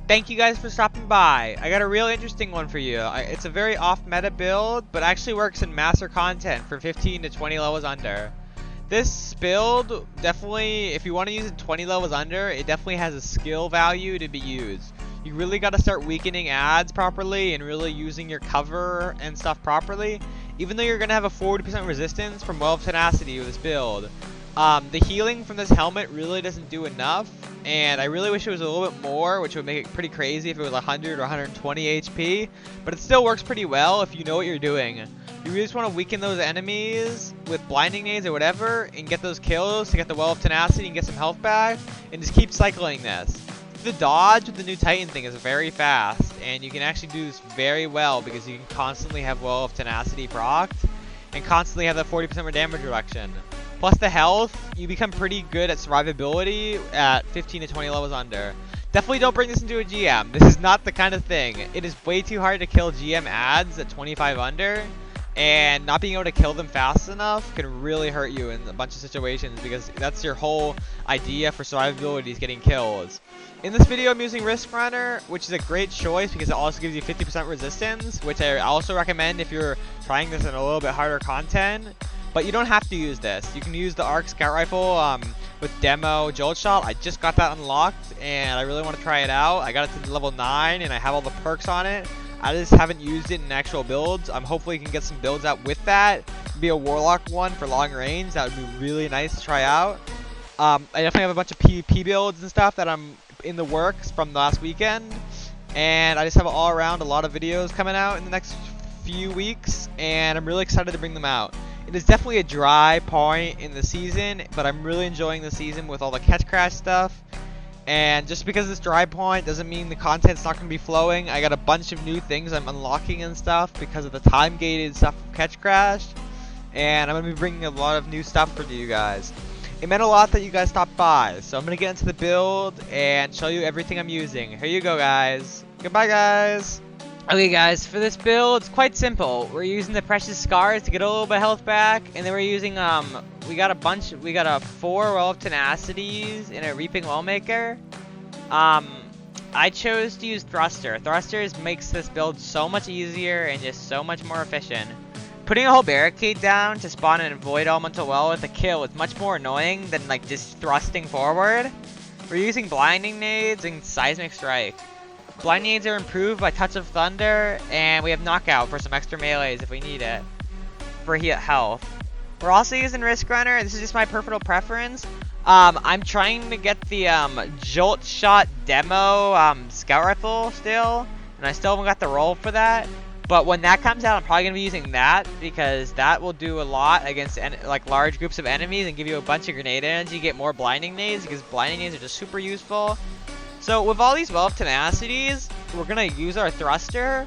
Thank you guys for stopping by. I got a real interesting one for you. It's a very off-meta build, but actually works in master content for 15 to 20 levels under. This build, definitely, if you want to use it 20 levels under, it definitely has a skill value to be used. You really got to start weakening ads properly and really using your cover and stuff properly. Even though you're going to have a 40% resistance from Well of Tenacity with this build. The healing from this helmet really doesn't do enough, and I really wish it was a little bit more, which would make it pretty crazy if it was 100 or 120 HP, but it still works pretty well if you know what you're doing. You really just want to weaken those enemies with blinding nades or whatever, and get those kills to get the Well of Tenacity and get some health back, and just keep cycling this. The dodge with the new Titan thing is very fast, and you can actually do this very well because you can constantly have Well of Tenacity procced, and constantly have that 40% damage reduction. Plus the health, you become pretty good at survivability at 15 to 20 levels under. Definitely don't bring this into a GM. This is not the kind of thing. It is way too hard to kill GM ads at 25 under, and not being able to kill them fast enough can really hurt you in a bunch of situations because that's your whole idea for survivability is getting kills. In this video I'm using Risk Runner, which is a great choice because it also gives you 50% resistance, which I also recommend if you're trying this in a little bit harder content. But you don't have to use this. You can use the ARC Scout Rifle with Demo Jolt Shot. I just got that unlocked and I really want to try it out. I got it to level 9 and I have all the perks on it. I just haven't used it in actual builds. Hopefully can get some builds out with that. Be a Warlock one for long range. That would be really nice to try out. I definitely have a bunch of PvP builds and stuff that I'm in the works from last weekend. And I just have all around a lot of videos coming out in the next few weeks. And I'm really excited to bring them out. It is definitely a dry point in the season, but I'm really enjoying the season with all the Catch Crash stuff. And just because it's dry point doesn't mean the content's not going to be flowing. I got a bunch of new things I'm unlocking and stuff because of the time gated stuff from Catch Crash. And I'm going to be bringing a lot of new stuff for you guys. It meant a lot that you guys stopped by, so I'm going to get into the build and show you everything I'm using. Here you go, guys. Goodbye, guys. Okay guys, for this build, it's quite simple. We're using the Precious Scars to get a little bit of health back, and then we're using, we got a 4 Well of Tenacities and a Reaping Wellmaker. I chose to use Thruster. Thrusters makes this build so much easier and just so much more efficient. Putting a whole barricade down to spawn an Void Elemental Well with a kill is much more annoying than like just thrusting forward. We're using Blinding Nades and Seismic Strike. Blinding Nades are improved by Touch of Thunder, and we have Knockout for some extra melees if we need it for health. We're also using Risk Runner. This is just my personal preference. I'm trying to get the Jolt Shot Demo Scout Rifle still, and I still haven't got the roll for that. But when that comes out, I'm probably going to be using that because that will do a lot against like large groups of enemies and give you a bunch of grenade energy. You get more Blinding Nades because Blinding Nades are just super useful. So with all these Well of Tenacities, we're going to use our Thruster,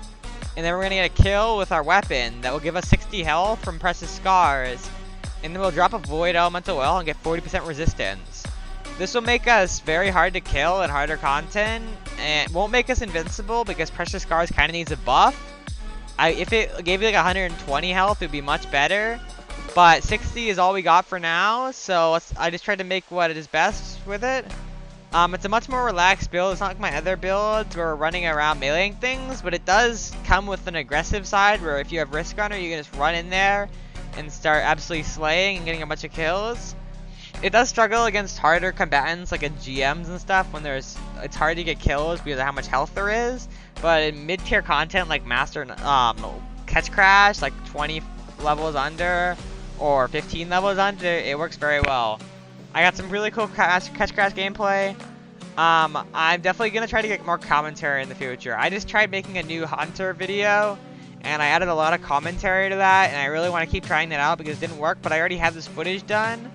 and then we're going to get a kill with our weapon that will give us 60 health from Precious Scars. And then we'll drop a Void Elemental Well and get 40% resistance. This will make us very hard to kill in harder content, and won't make us invincible because Precious Scars kind of needs a buff. If it gave you like 120 health, it would be much better. But 60 is all we got for now, so I just tried to make what is best with it. It's a much more relaxed build. It's not like my other builds where we're running around meleeing things, but it does come with an aggressive side where if you have Risk Runner, you can just run in there and start absolutely slaying and getting a bunch of kills. It does struggle against harder combatants like in GMs and stuff when it's hard to get kills because of how much health there is. But in mid-tier content like Master Catch Crash, like 20 levels under or 15 levels under, it works very well. I got some really cool Catch Crash gameplay. I'm definitely going to try to get more commentary in the future. I just tried making a new Hunter video, and I added a lot of commentary to that, and I really want to keep trying that out because it didn't work, but I already have this footage done.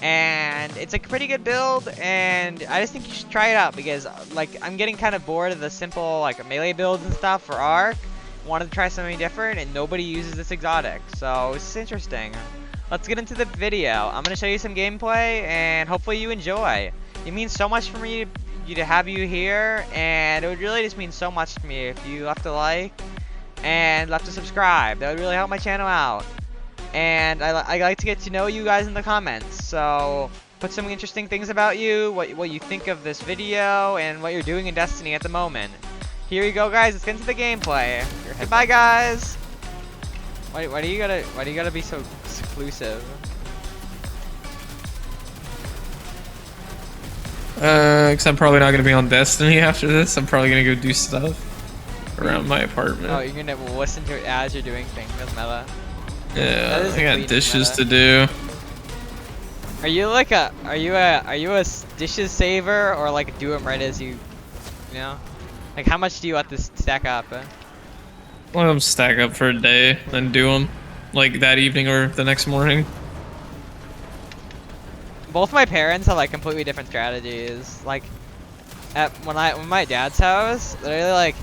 And it's a pretty good build, and I just think you should try it out because like I'm getting kind of bored of the simple like melee builds and stuff for Arc. Wanted to try something different, and nobody uses this exotic, so it's interesting. Let's get into the video. I'm going to show you some gameplay, and hopefully you enjoy. It means so much for me to have you here, and it would really just mean so much to me if you left a like and left a subscribe. That would really help my channel out. And I like to get to know you guys in the comments. So put some interesting things about you, what you think of this video, and what you're doing in Destiny at the moment. Here you go, guys. Let's get into the gameplay. Goodbye, guys. Why do you gotta be so exclusive? Cause I'm probably not gonna be on Destiny after this. I'm probably gonna go do stuff around my apartment. Oh, you're gonna listen to it as you're doing things. That's meta. Yeah, I got dishes to do. Are you like are you a dishes saver or like do them right as you know? Like how much do you let this stack up? Let them stack up for a day, then do them like that evening or the next morning. Both my parents have like completely different strategies. Like when my dad's house, literally like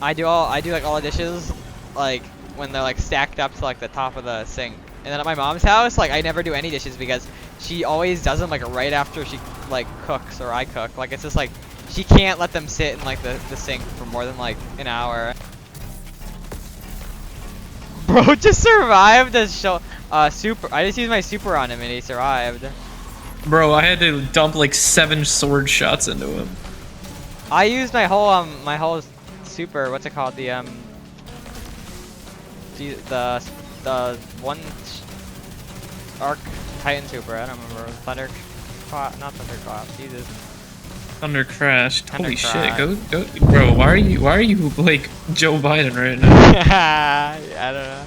I do like all the dishes like when they're like stacked up to like the top of the sink. And then at my mom's house, like I never do any dishes because she always does them like right after she like cooks or I cook. Like it's just like she can't let them sit in like the sink for more than like an hour. Bro just survived a super. I just used my super on him and he survived. Bro, I had to dump like 7 sword shots into him. I used my whole super. What's it called? The one arc Titan super. I don't remember. Thunder, not Thunder Clap. Jesus. Thunder crashed. Thunder Holy crashed. shit! Go, bro. Why are you like Joe Biden right now? I don't know.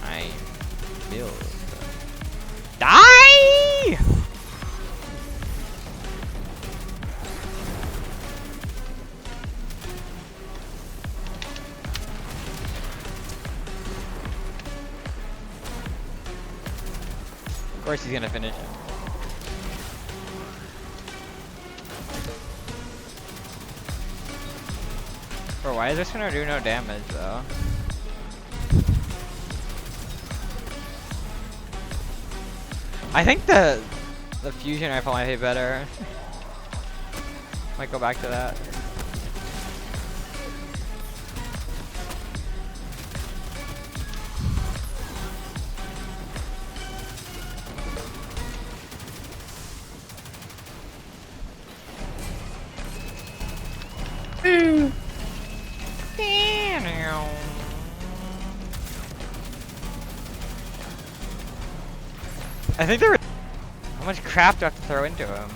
I feel. Die! Of course he's gonna finish it. Bro, why is this gonna do no damage though? I think the fusion rifle might be better. Might go back to that. I think there. How much crap do I have to throw into him?